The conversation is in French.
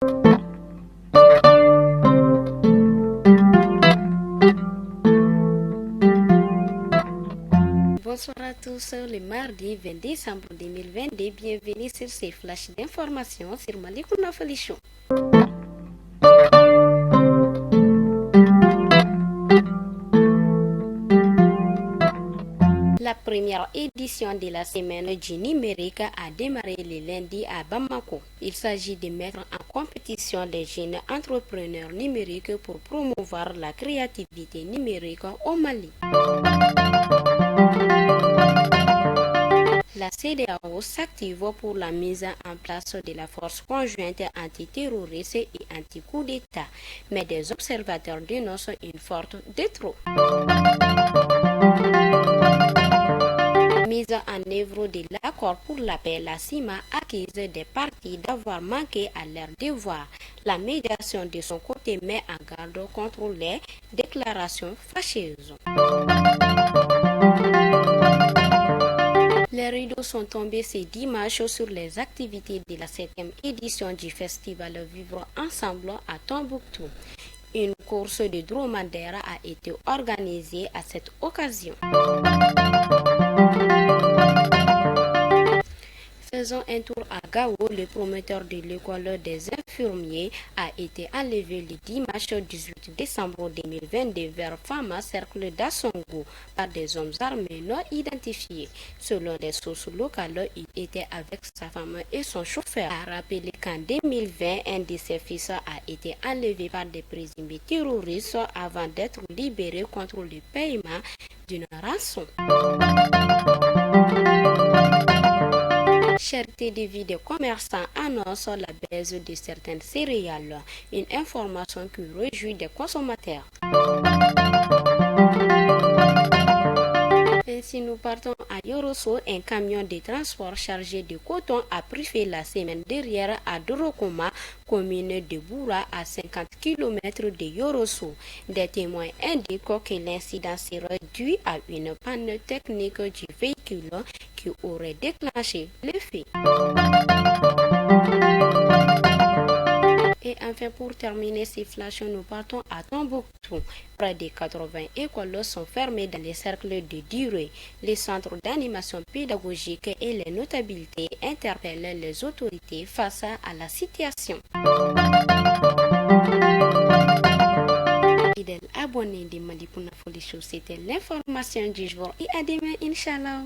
Bonsoir à tous, le mardi 20 décembre 2022, bienvenue sur ces flashs d'informations sur Malikouna Falichon. La première édition de la semaine du numérique a démarré le lundi à Bamako. Il s'agit de mettre en compétition les jeunes entrepreneurs numériques pour promouvoir la créativité numérique au Mali. La CEDEAO s'active pour la mise en place de la force conjointe antiterroriste et anti-coup d'État, mais des observateurs dénoncent une forte détrône. Mise en œuvre de l'accord pour la paix, la CIMA accuse des partis d'avoir manqué à leurs devoirs. La médiation de son côté met en garde contre les déclarations fâcheuses. Les rideaux sont tombés ce dimanche sur les activités de la 7e édition du festival Vivre Ensemble à Tombouctou. Une course de dromadaire a été organisée à cette occasion. Faisons un tour à Gao. Le promoteur de l'école des infirmiers a été enlevé le dimanche 18 décembre 2022 vers Fama, cercle d'Assongo, par des hommes armés non identifiés. Selon des sources locales, il était avec sa femme et son chauffeur. A rappelé qu'en 2020, un de ses fils a été enlevé par des présumés terroristes avant d'être libéré contre le paiement d'une rançon. Cherté de vie des commerçants annonce la baisse de certaines céréales, une information qui réjouit des consommateurs. Ainsi, nous partons à Yorosso. Un camion de transport chargé de coton a privé la semaine dernière à Dorokoma, commune de Boura, à 50 km de Yorosso. Des témoins indiquent que l'incident serait dû à une panne technique du véhicule qui aurait déclenché le feu. Et enfin, pour terminer ces flashs, nous partons à Tombouctou. Près de 80 écoles sont fermées dans les cercles de durée. Les centres d'animation pédagogique et les notabilités interpellent les autorités face à la situation. Fidèles abonnés de Malikouna Folichou, c'était l'information du jour et à demain, Inch'Allah.